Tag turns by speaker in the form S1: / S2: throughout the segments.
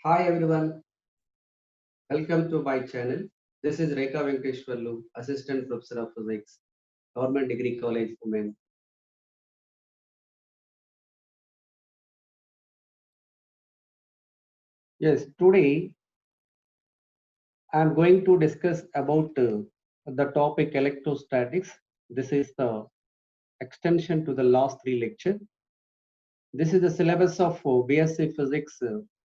S1: Hi everyone, welcome to my channel. This is Rekha Venkateshwarlu, Assistant Professor of Physics, Government Degree College, Women. Yes, today I am going to discuss about the topic electrostatics. This is the extension to the last three lecture. This is the syllabus of BSc Physics,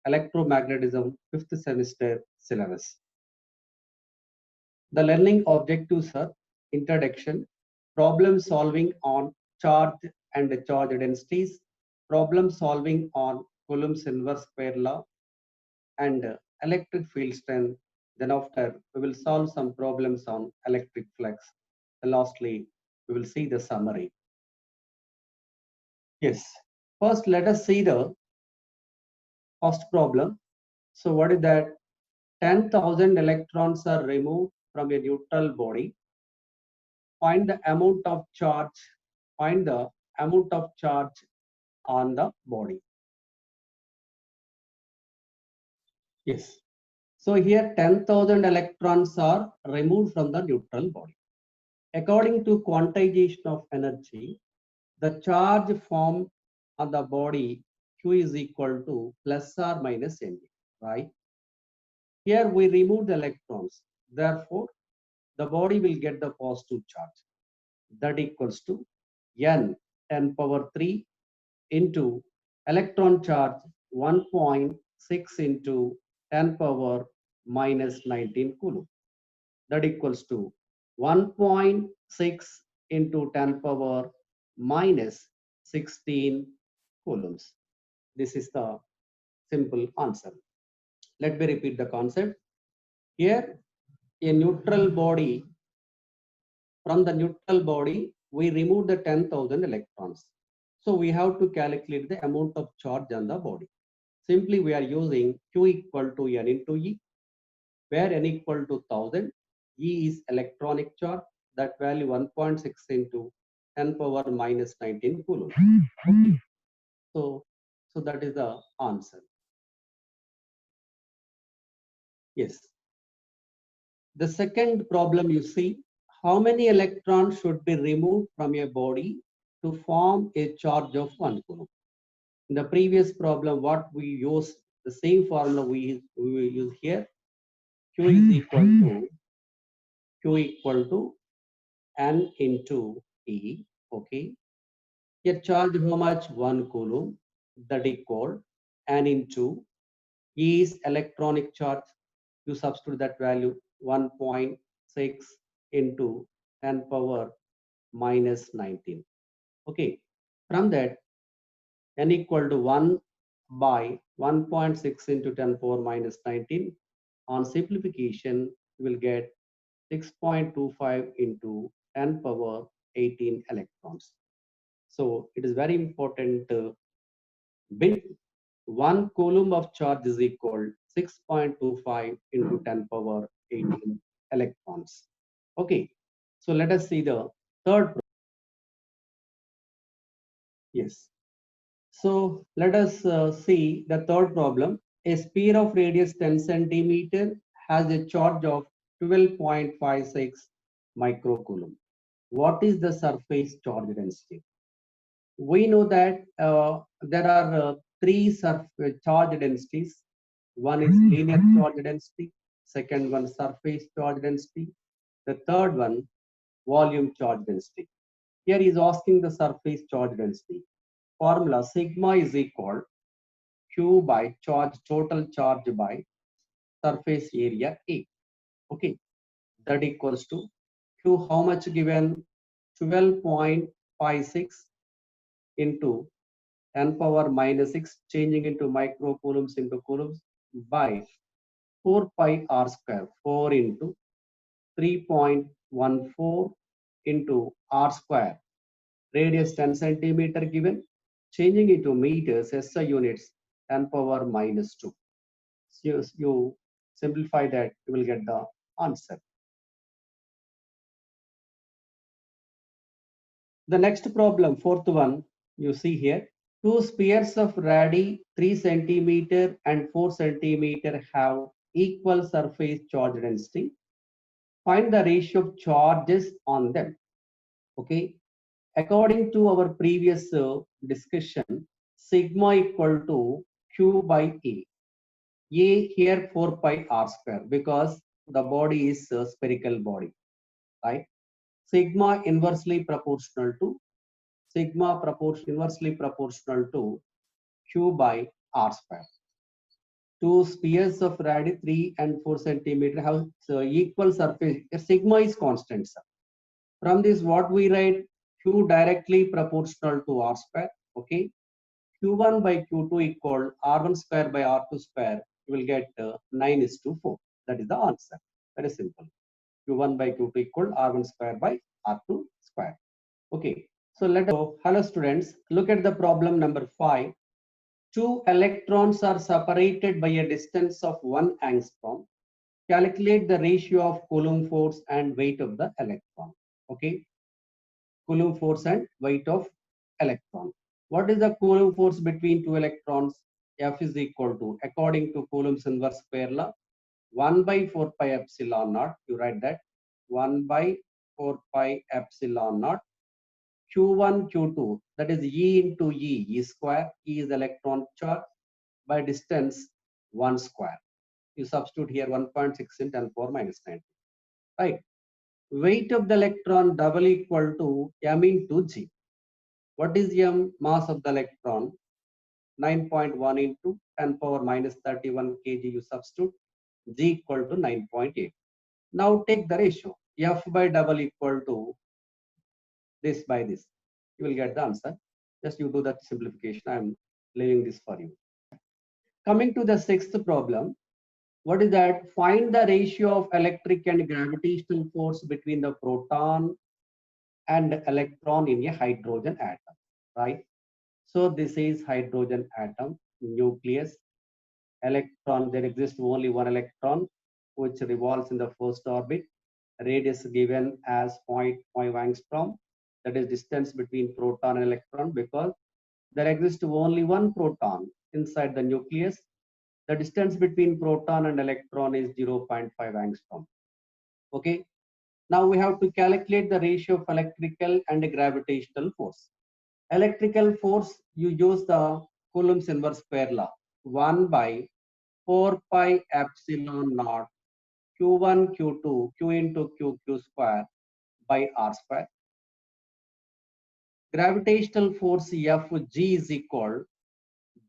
S1: Electromagnetism, 5th semester syllabus. The learning objectives are introduction, problem solving on charge and charge densities, problem solving on Coulomb's inverse square law, and electric field strength. Then after, we will solve some problems on electric flux. And lastly, we will see the summary. Yes. First, let us see the first problem. So what is that? 10,000 electrons are removed from a neutral body. Find the amount of charge. Find the amount of charge on the body. Yes. So here 10,000 electrons are removed from the neutral body. According to quantization of energy, the charge formed on the body Q is equal to plus or minus NA, right? Here we remove the electrons. Therefore, the body will get the positive charge. That equals to N 10 power 3 into electron charge 1.6 into 10 power minus 19 coulomb. That equals to 1.6 into 10 power minus 16 coulombs. This is the simple answer. Let me repeat the concept. Here, a neutral body, from the neutral body, we remove the 10,000 electrons. So we have to calculate the amount of charge on the body. Simply we are using Q equal to N into E, where N equal to 1000, E is electronic charge, that value 1.6 into 10 power minus 19 coulomb. Okay. So that is the answer. Yes. The second problem you see, how many electrons should be removed from a body to form a charge of 1 coulomb? In the previous problem, what we used, the same formula we use here, Q is equal to N into E. Okay. Here charge how much? 1 coulomb. That equal N into E is electronic charge. You substitute that value 1.6 into 10 power minus 19. Okay. From that, N equal to 1 by 1.6 into 10 power minus 19. On simplification, you will get 6.25 into 10 power 18 electrons. So it is very important bit 1 coulomb of charge is equal 6.25 into 10 power 18 electrons. Okay, so let us see the third. Yes. So let us see the third problem. A sphere of radius 10 centimeter has a charge of 12.56 microcoulomb. What is the surface charge density? We know that there are three charge densities. One is linear charge density, second one surface charge density, the third one volume charge density. Here he is asking the surface charge density. Formula sigma is equal Q by charge, total charge by surface area A. Okay, that equals to Q how much given? 12.56 into 10 power minus 6, changing into microcoulombs into coulombs, by 4 pi r square, 4 into 3.14 into r square, radius 10 centimeter given, changing into meters, SI units 10 power minus 2. So you simplify that, you will get the answer. The next problem, fourth one, you see here, Two spheres of radii 3 centimeter and 4 centimeter have equal surface charge density. Find the ratio of charges on them. Okay. According to our previous discussion, sigma equal to Q by A. A here 4 pi r square because the body is a spherical body, right? Sigma inversely proportional to inversely proportional to Q by r square. Two spheres of radii 3 and 4 centimeter have equal surface. Sigma is constant, sir. From this, what we write? Q directly proportional to r square. Okay. Q1 by Q2 equal R1 square by R2 square. You will get 9:4. That is the answer. Very simple. Q1 by Q2 equal R1 square by R2 square. Okay. So hello students, look at the problem number 5. Two electrons are separated by a distance of 1 angstrom. Calculate the ratio of Coulomb force and weight of the electron. Okay. Coulomb force and weight of electron. What is the Coulomb force between two electrons? F is equal to, according to Coulomb's inverse square law, 1 by 4 pi epsilon naught. You write that 1 by 4 pi epsilon naught Q1, Q2, that is E into E square. E is electron charge by distance 1 square. You substitute here 1.6 in 10 power minus 90. Right. Weight of the electron double equal to M into G. What is M? Mass of the electron 9.1 into 10 power minus 31 kg. You substitute G equal to 9.8. Now take the ratio. F by double equal to this by this. You will get the answer. Just you do that simplification. I am leaving this for you. Coming to the sixth problem. What is that? Find the ratio of electric and gravitational force between the proton and electron in a hydrogen atom. Right? So this is hydrogen atom, nucleus, electron. There exists only one electron which revolves in the first orbit. Radius given as 0.5 angstrom. That is distance between proton and electron because there exists only one proton inside the nucleus. The distance between proton and electron is 0.5 angstrom. Okay. Now we have to calculate the ratio of electrical and gravitational force. Electrical force, you use the Coulomb's inverse square law. 1 by 4 pi epsilon naught Q1, Q2, Q into Q square by R square. Gravitational force Fg is equal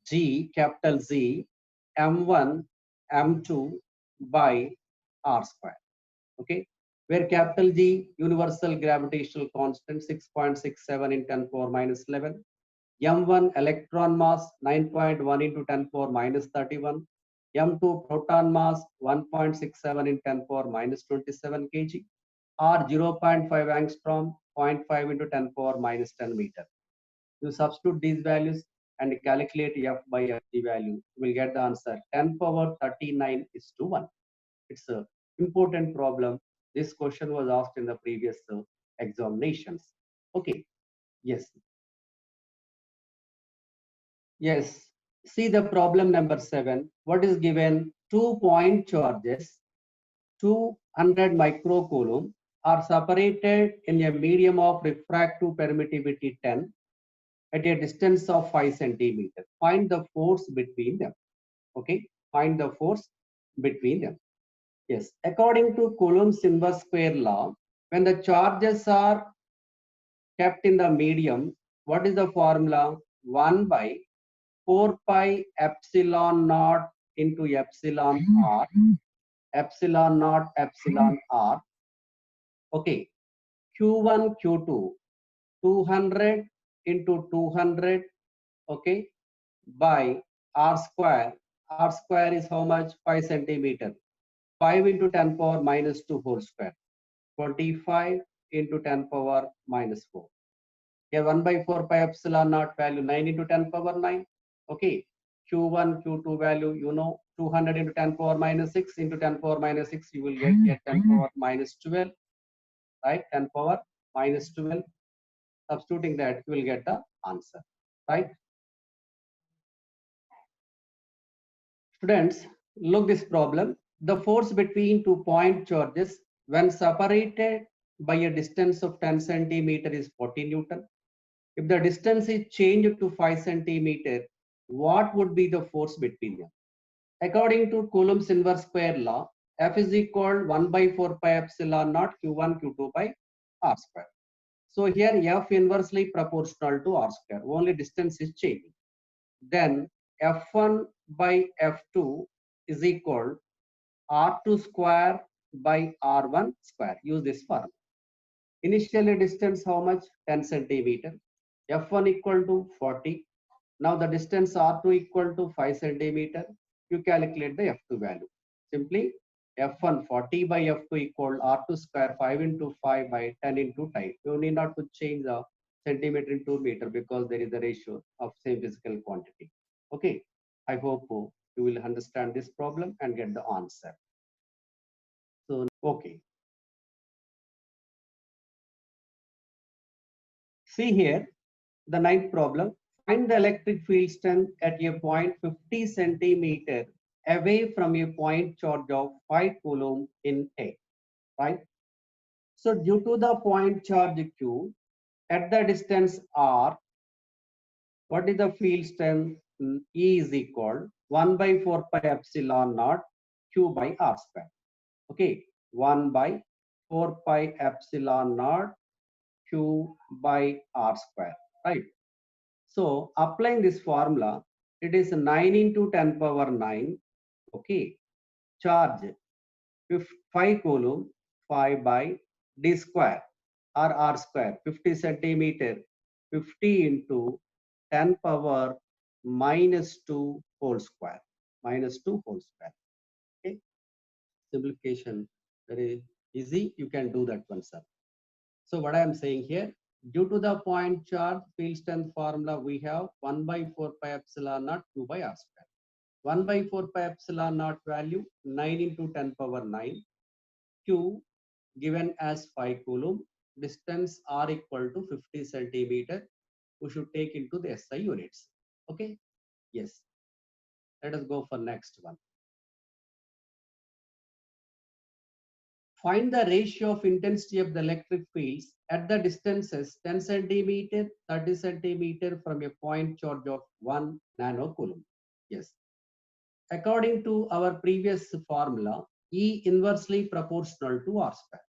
S1: G, capital Z, M1, M2 by R square. Okay, where capital G, universal gravitational constant 6.67 in 10 power minus 11. M1 electron mass 9.1 into 10 power minus 31. M2 proton mass 1.67 in 10 power minus 27 kg. Or 0.5 angstrom, 0.5 into 10 power minus 10 meter. You substitute these values and calculate F by Fg value. You will get the answer 10 power 39:1. It's an important problem. This question was asked in the previous examinations. Okay. Yes. Yes. See the problem number 7. What is given? 2 point charges, 200 microcoulomb, are separated in a medium of refractive permittivity 10 at a distance of 5 centimeters. Find the force between them. Okay. Find the force between them. Yes. According to Coulomb's inverse square law, when the charges are kept in the medium, what is the formula? 1 by 4 pi epsilon naught into epsilon r, epsilon naught epsilon r. Okay, Q1, Q2, 200 into 200, okay, by r square. R square is how much? 5 centimeter. 5 into 10 power minus 2 whole square. 25 into 10 power minus 4. Here 1 by 4 pi epsilon naught value 9 into 10 power 9. Okay. Q1, Q2 value, you know, 200 into 10 power minus 6 into 10 power minus 6, you will get here 10 power minus 12, right? 10 power minus 12. Substituting that, you will get the answer, right? Students, look this problem. The force between two point charges when separated by a distance of 10 centimeter is 40 Newton. If the distance is changed to 5 centimeter, what would be the force between them? According to Coulomb's inverse square law, F is equal 1 by 4 pi epsilon naught Q1 Q2 by R square. So here F inversely proportional to R square, only distance is changing. Then F1 by F2 is equal R2 square by R1 square. Use this formula. Initially distance how much? 10 centimeter. F1 equal to 40. Now the distance R2 equal to 5 centimeter. You calculate the F2 value. Simply F1 40 by F2 equal R2 square 5 into 5 by 10 into 10. You need not to change the centimeter into meter because there is a ratio of same physical quantity. Okay, I hope you will understand this problem and get the answer. So, okay. See here, the ninth problem. Find the electric field strength at a point 50 centimeter away from a point charge of 5 coulomb in A, right? So due to the point charge Q at the distance R, what is the field strength? E is equal 1 by 4 pi epsilon naught Q by R square. Okay, 1 by 4 pi epsilon naught Q by R square, right? So applying this formula, it is 9 into 10 power 9. Okay, charge 5 coulomb 5 by D square or R square 50 centimeter 50 into 10 power minus 2 whole square minus 2 whole square. Okay, simplification very easy. You can do that one, sir. So what I am saying here, due to the point charge field strength formula, we have 1 by 4 pi epsilon naught Q by R square. 1 by 4 pi epsilon naught value 9 into 10 power 9. Q given as 5 coulomb. Distance R equal to 50 centimeter. We should take into the SI units. Okay. Yes. Let us go for next one. Find the ratio of intensity of the electric fields at the distances 10 centimeter, 30 centimeter from a point charge of 1 nanocoulomb. Yes. According to our previous formula, E inversely proportional to R square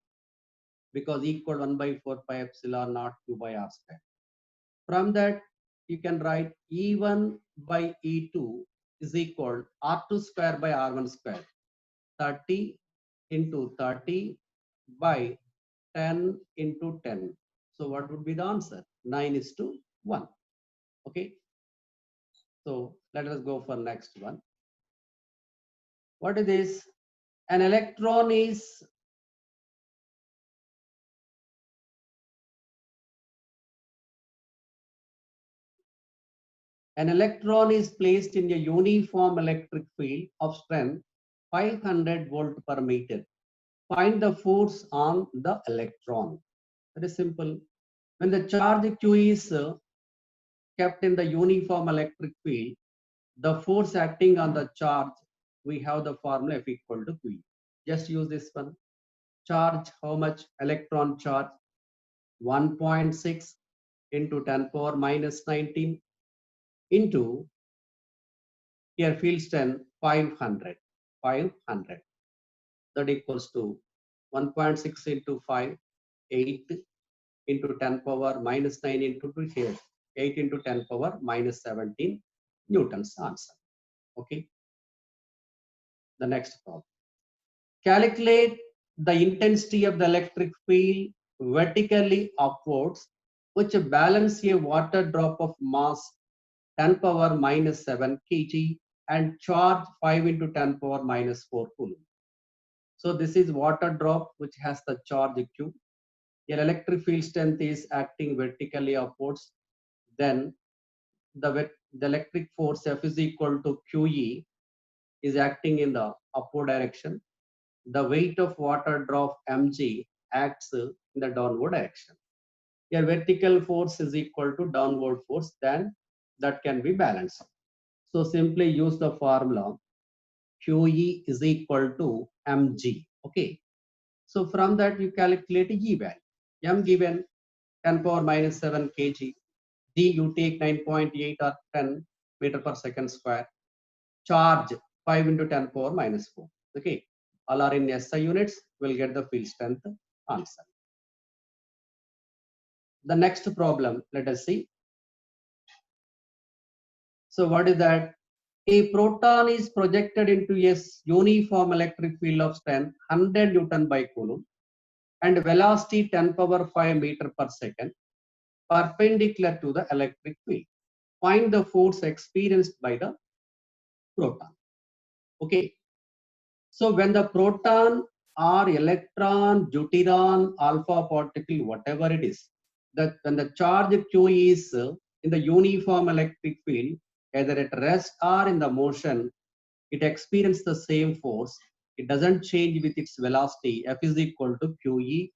S1: because E equal 1 by 4 pi epsilon naught Q by R square. From that, you can write E1 by E2 is equal R2 square by R1 square. 30 into 30 by 10 into 10. So what would be the answer? 9 is to 1. Okay. So let us go for next one. What is this? An electron is placed in a uniform electric field of strength 500 volt per meter. Find the force on the electron. Very simple. When the charge Q is kept in the uniform electric field, the force acting on the charge, we have the formula F equal to Q. Just use this one. Charge, how much? Electron charge 1.6 into 10 power minus 19 into here field strength 500. That equals to 1.6 into 5, 8 into 10 power minus 9 into 2 here. 8 into 10 power minus 17 Newton's answer. Okay. The next problem. Calculate the intensity of the electric field vertically upwards, which balance a water drop of mass 10 power minus 7 kg and charge 5 into 10 power minus 4 coulomb. So this is water drop which has the charge Q. Your electric field strength is acting vertically upwards. Then the electric force F is equal to QE is acting in the upward direction. The weight of water drop mg acts in the downward direction. Your vertical force is equal to downward force, then that can be balanced. So simply use the formula QE is equal to mg. Okay. So from that you calculate E value. M given 10 power minus 7 kg. G you take 9.8 or 10 meter per second square. Charge 5 into 10 power minus 4. Okay. All are in SI units. We'll get the field strength answer. The next problem, let us see. So what is that? A proton is projected into a uniform electric field of strength 100 Newton by Coulomb and velocity 10 power 5 meter per second perpendicular to the electric field. Find the force experienced by the proton. Okay. So when the proton or electron, deuteron, alpha particle, whatever it is, that when the charge Q is in the uniform electric field, either at rest or in the motion, it experiences the same force. It doesn't change with its velocity. F is equal to QE.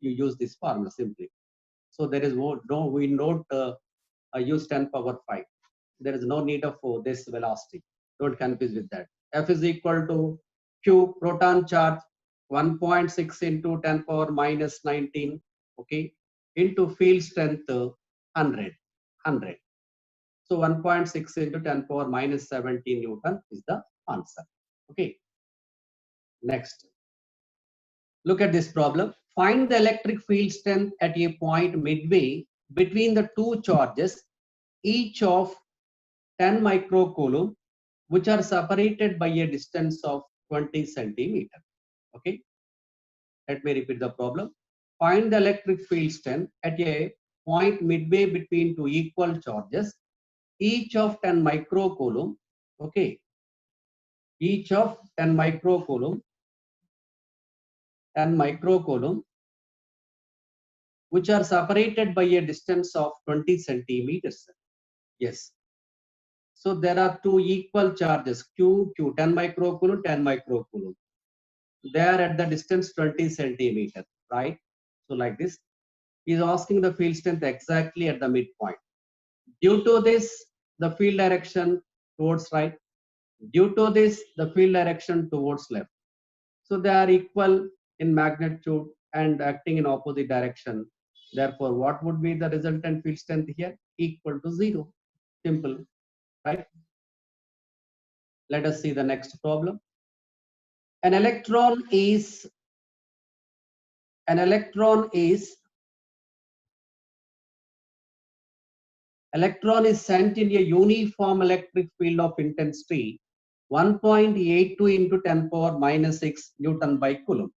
S1: You use this formula simply. So there is we don't use 10 power 5. There is no need of this velocity. Don't confuse with that. F is equal to Q proton charge 1.6 into 10 power minus 19. Okay, into field strength 100. So 1.6 into 10 power minus 17 Newton is the answer. Okay. Next, look at this problem. Find the electric field strength at a point midway between the two charges, each of 10 microcoulomb, which are separated by a distance of 20 centimeter. Okay. Let me repeat the problem. Find the electric field strength at a point midway between two equal charges, each of 10 microcoulomb. Okay. Each of 10 microcoulomb, which are separated by a distance of 20 centimeters. Yes. So there are two equal charges, Q, 10 microcoulomb, 10 microcoulomb. They are at the distance 20 centimeter, right? So like this, he is asking the field strength exactly at the midpoint. Due to this, the field direction towards right. Due to this, the field direction towards left. So they are equal in magnitude and acting in opposite direction. Therefore, what would be the resultant field strength here? Equal to 0. Simple, right? Let us see the next problem. An electron is sent in a uniform electric field of intensity 1.82 into 10 power minus 6 Newton by Coulomb.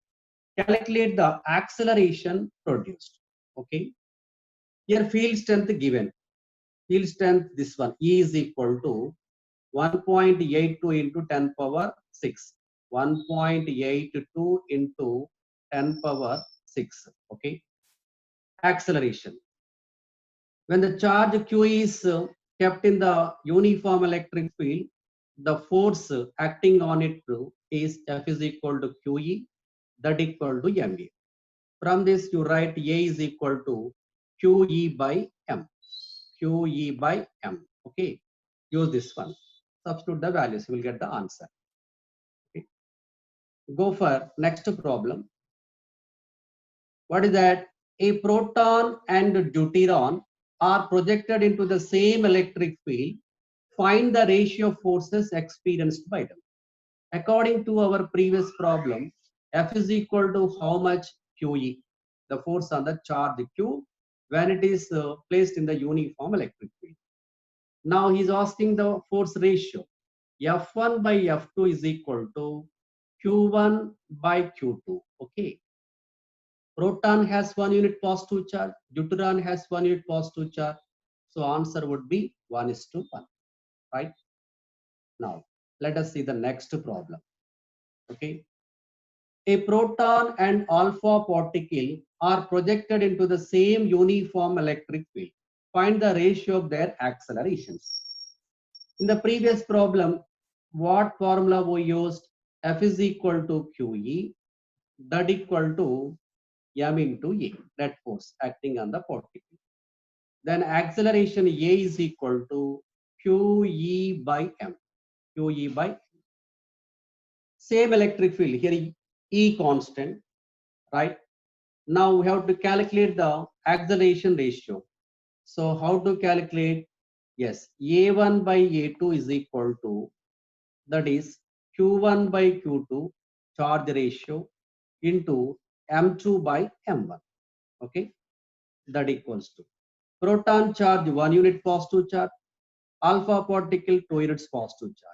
S1: Calculate the acceleration produced. Okay. Here field strength given. Field strength, this one, E is equal to 1.82 into 10 power 6. 1.82 into 10 power 6. Okay. Acceleration. When the charge Q is kept in the uniform electric field, the force acting on it is F is equal to QE, that equal to MA. From this, you write A is equal to QE by M. QE by M. Okay. Use this one. Substitute the values, you will get the answer. Okay. Go for next problem. What is that? A proton and deuteron are projected into the same electric field. Find the ratio of forces experienced by them. According to our previous problem, F is equal to how much? QE, the force on the charge Q when it is placed in the uniform electric field. Now he is asking the force ratio. F1 by F2 is equal to Q1 by Q2. Okay. Proton has 1 unit positive charge, deuteron has 1 unit positive charge. So answer would be 1:1, right? Now let us see the next problem. Okay. A proton and alpha particle are projected into the same uniform electric field. Find the ratio of their accelerations. In the previous problem, what formula we used? F is equal to QE, that equal to M into A, net force acting on the particle. Then acceleration A is equal to QE by M. QE by M. Same electric field here, E constant, right? Now we have to calculate the acceleration ratio. So how to calculate? Yes, A1 by A2 is equal to, that is Q1 by Q2 charge ratio into M2 by M1. Okay, that equals to proton charge 1 unit positive charge, alpha particle 2 units positive charge.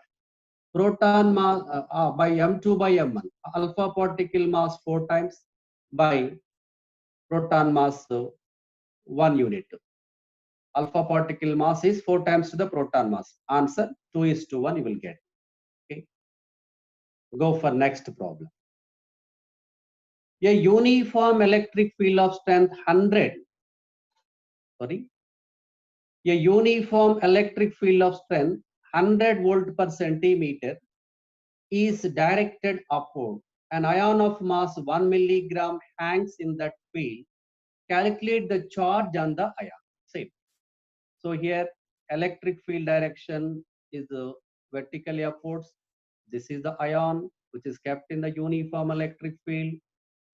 S1: Proton mass by M2 by M1, alpha particle mass 4 times by proton mass 1 unit. Alpha particle mass is 4 times to the proton mass. Answer 2:1 you will get. Okay. Go for next problem. A uniform electric field of strength 100. Sorry. A uniform electric field of strength 100 volt per centimeter is directed upward. An ion of mass 1 milligram hangs in that field. Calculate the charge on the ion. Same. So here electric field direction is vertically upwards. This is the ion which is kept in the uniform electric field.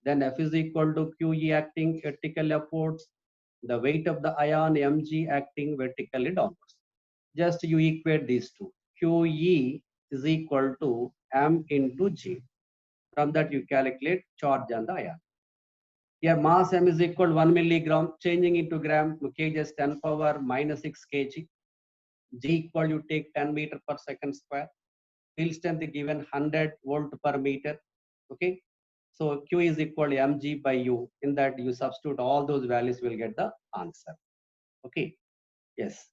S1: Then F is equal to QE acting vertically upwards. The weight of the ion mg acting vertically downwards. Just you equate these two. QE is equal to m into g. From that you calculate charge on the ion. Here mass m is equal to 1 milligram, changing into gram, kg is 10 power minus 6 kg. G equal, you take 10 meter per second square. Field strength given 100 volt per meter. Okay. So Q is equal to mg by u. In that you substitute all those values, will get the answer. Okay. Yes.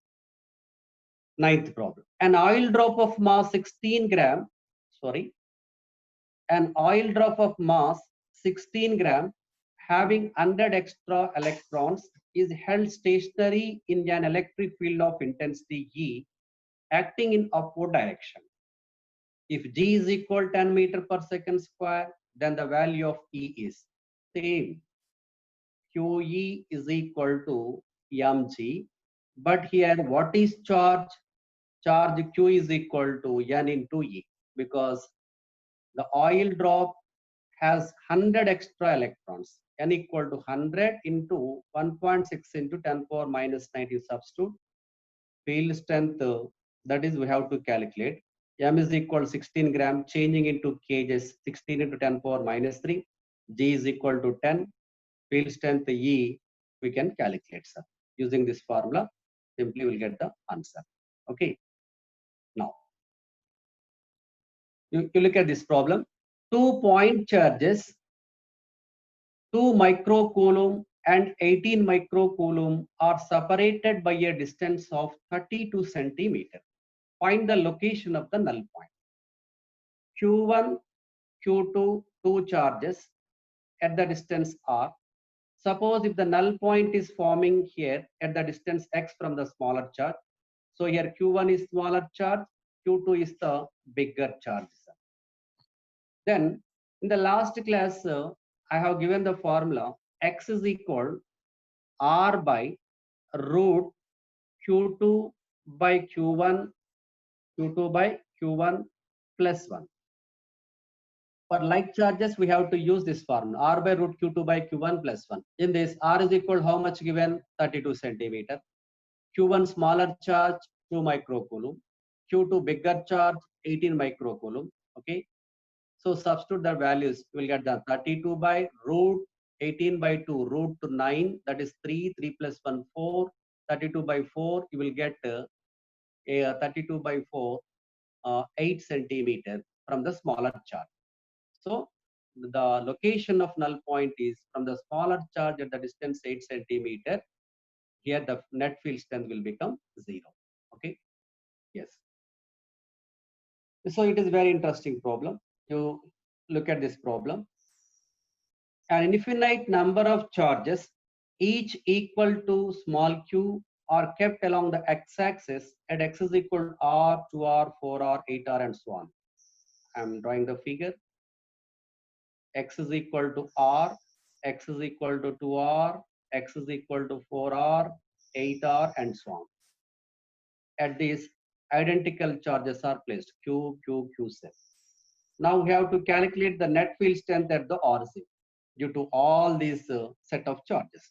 S1: Ninth problem. An oil drop of mass 16 gram. Sorry. An oil drop of mass 16 gram having 100 extra electrons is held stationary in an electric field of intensity E acting in upward direction. If G is equal 10 meter per second square, then the value of E is same. QE is equal to mg, but here what is charge? Charge Q is equal to N into E, because the oil drop has 100 extra electrons. N equal to 100 into 1.6 into 10 power minus 90 substitute. Field strength, that is we have to calculate. M is equal to 16 gram, changing into kgs, 16 into 10 power minus 3. G is equal to 10. Field strength E we can calculate, sir. Using this formula, simply we'll get the answer. Okay. Now, you look at this problem. 2 point charges, 2 microcoulomb and 18 microcoulomb are separated by a distance of 32 centimeter. Find the location of the null point. Q1, Q2, 2 charges at the distance R. Suppose if the null point is forming here at the distance x from the smaller charge. So here Q1 is smaller charge, Q2 is the bigger charge. Then in the last class, I have given the formula x is equal R by root Q2 by Q1, Q2 by Q1 plus 1. For like charges, we have to use this formula R by root Q2 by Q1 plus 1. In this, R is equal how much given? 32 centimeter. Q1 smaller charge 2 microcoulomb. Q2 bigger charge 18 microcoulomb. Okay. So substitute the values, you will get the 32 by root 18 by 2 root to 9, that is 3, 3 plus 1, 4, 32 by 4, you will get 32 by 4, 8 centimeter from the smaller charge. So the location of null point is from the smaller charge at the distance 8 centimeter. Here the net field strength will become 0. Okay. Yes. So it is very interesting problem. You look at this problem. An infinite number of charges, each equal to small q, are kept along the x-axis at x is equal to r, 2r, 4r, 8r, and so on. I am drawing the figure. X is equal to r, x is equal to 2r, x is equal to 4r, 8r, and so on. At these identical charges are placed q, q, q set. Now we have to calculate the net field strength at the origin due to all these set of charges.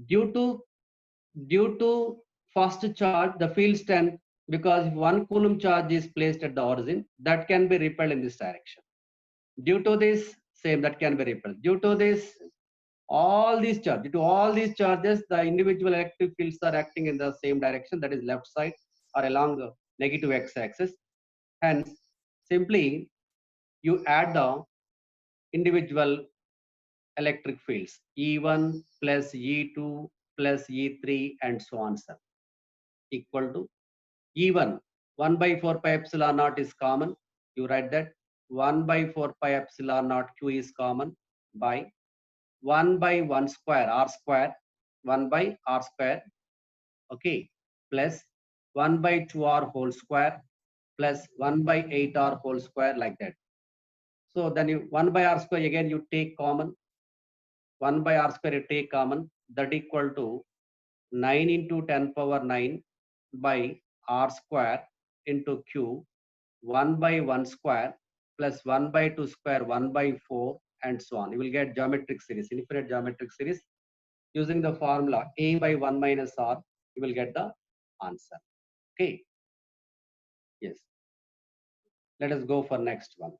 S1: Due to first charge, the field strength, because if 1 coulomb charge is placed at the origin, that can be repelled in this direction. Due to this, same, that can be repelled. Due to this, all these charges, due to all these charges, the individual electric fields are acting in the same direction, that is left side or along the negative x-axis. Hence, simply you add the individual electric fields E1 plus E2 plus E3 and so on, sir, equal to E1. 1 by 4 pi epsilon naught is common. You write that 1 by 4 pi epsilon naught Q is common by 1 by 1 square R square, 1 by R square, okay, plus 1 by 2R whole square plus 1 by 8R whole square, like that. So then you 1 by R square, again you take common, 1 by R square you take common, that equal to 9 into 10 power 9 by R square into Q, 1 by 1 square plus 1 by 2 square, 1 by 4 and so on. You will get geometric series, infinite geometric series. Using the formula A by 1 minus R, you will get the answer. Okay. Yes. Let us go for next one.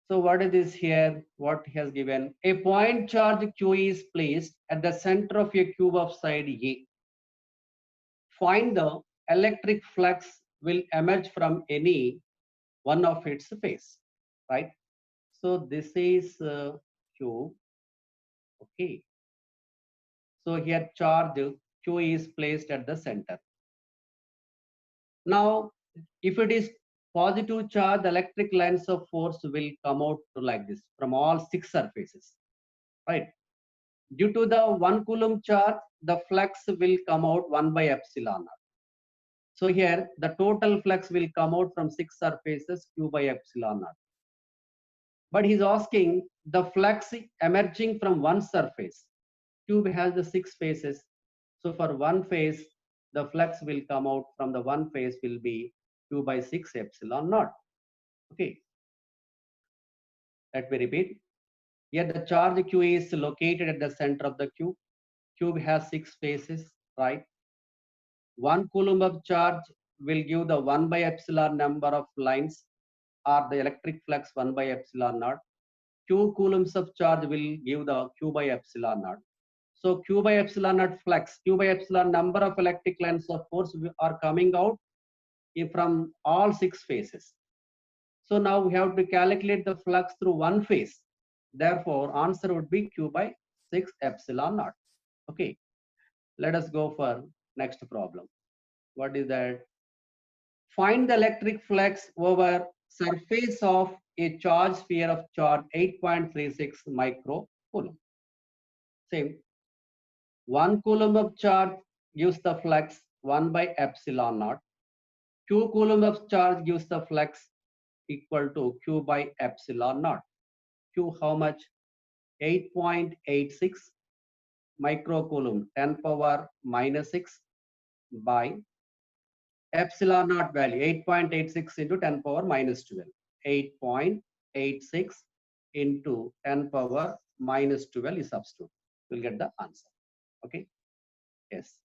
S1: So what is this here? What he has given? A point charge Q is placed at the center of a cube of side A. Find the electric flux will emerge from any one of its face, right? So this is Q. Okay. So here charge Q is placed at the center. Now, if it is positive charge, the electric lines of force will come out like this from all 6 surfaces, right? Due to the 1 coulomb charge, the flux will come out 1 by epsilon naught. So here the total flux will come out from 6 surfaces Q by epsilon naught. But he's asking the flux emerging from one surface. Cube has the 6 faces. So for one face, the flux will come out from the one face will be Q by 6 epsilon naught. Okay. Let me repeat. Here the charge Q is located at the center of the cube. Cube has 6 faces, right? 1 coulomb of charge will give the 1 by epsilon number of lines or the electric flux 1 by epsilon naught. 2 coulombs of charge will give the Q by epsilon naught. So Q by epsilon naught flux, Q by epsilon number of electric lines of force are coming out from all 6 faces. So now we have to calculate the flux through one phase. Therefore, answer would be Q by 6 epsilon naught. Okay, let us go for next problem. What is that? Find the electric flux over surface of a charge sphere of charge 8.36 microcoulomb. Same. 1 coulomb of charge gives the flux 1 by epsilon naught. 2 coulomb of charge gives the flux equal to Q by epsilon naught. Q how much? 8.86 microcoulomb 10 power minus 6 by epsilon naught value 8.86 into 10 power minus 12. 8.86 into 10 power minus 12 is substitute. We'll get the answer. Okay. Yes.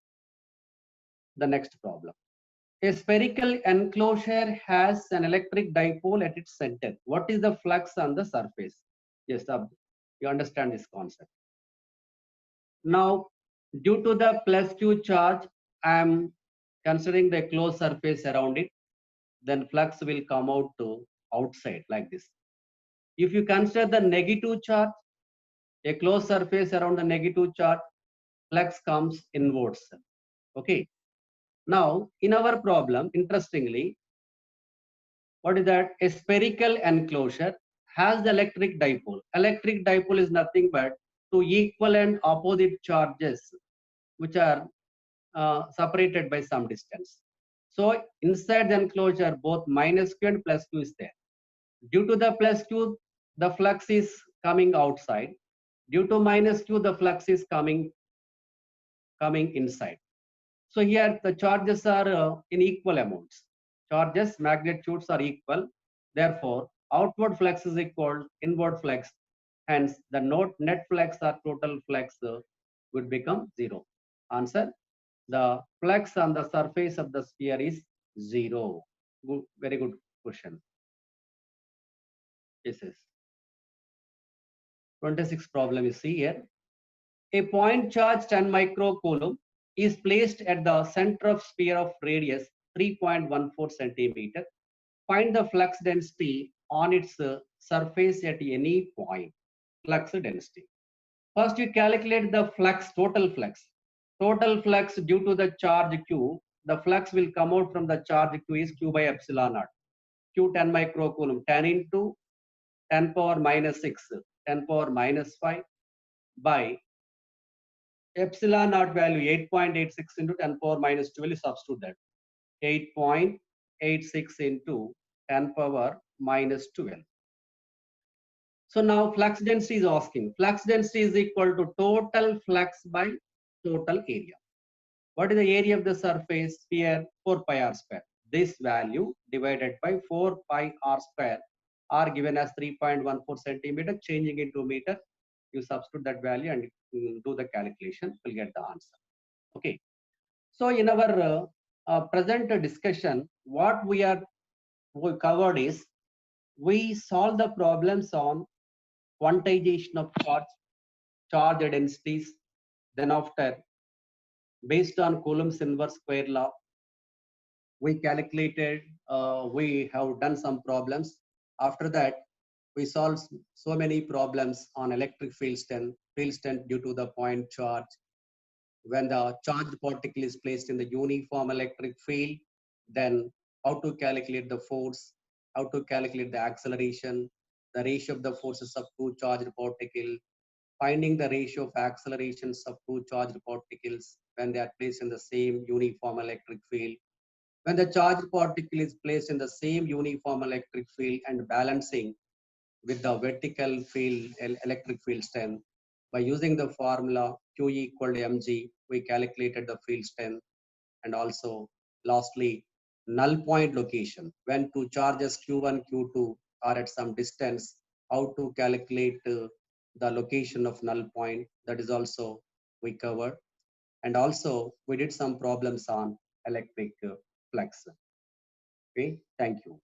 S1: The next problem. A spherical enclosure has an electric dipole at its center. What is the flux on the surface? Yes, you understand this concept. Now, due to the plus Q charge, I am considering the closed surface around it. Then flux will come out to outside like this. If you consider the negative charge, a closed surface around the negative charge, flux comes inwards. Okay. Now, in our problem, interestingly, what is that? A spherical enclosure has the electric dipole. Electric dipole is nothing but two equal and opposite charges which are separated by some distance. So inside the enclosure, both minus Q and plus Q is there. Due to the plus Q, the flux is coming outside. Due to minus Q, the flux is coming inside. So here the charges are in equal amounts. Charges, magnitudes are equal. Therefore, outward flux is equal inward flux. Hence, the net flux or total flux would become zero. Answer: the flux on the surface of the sphere is zero. Good, very good question. This is 26th problem. You see here, a point charge 10 microcoulomb is placed at the center of sphere of radius 3.14 centimeter. Find the flux density on its surface at any point. Flux density. First, you calculate the flux, total flux. Total flux due to the charge Q. The flux will come out from the charge Q is Q by epsilon naught. Q 10 microcoulomb, 10 into 10 power minus 6, 10 power minus 5 by epsilon naught value 8.86 into 10 power minus 12. You substitute that. 8.86 into 10 power minus 12. So now flux density is asking. Flux density is equal to total flux by total area. What is the area of the surface sphere? 4 pi r square. This value divided by 4 pi r square are given as 3.14 centimeter. Changing into meter, you substitute that value and do the calculation. You'll get the answer. Okay. So in our present discussion, what we covered is we solve the problems on quantization of charge densities. Then after, based on Coulomb's inverse square law, we calculated, we have done some problems. After that, we solved so many problems on electric field strength due to the point charge. When the charged particle is placed in the uniform electric field, then how to calculate the force, how to calculate the acceleration, the ratio of the forces of two charged particles, finding the ratio of accelerations of two charged particles when they are placed in the same uniform electric field. When the charged particle is placed in the same uniform electric field and balancing with the vertical field electric field strength, by using the formula Q equal to mg, we calculated the field strength. And also, lastly, null point location. When two charges Q1, Q2 are at some distance, how to calculate the location of null point. That is also we covered. And also, we did some problems on electric flux. Okay, thank you.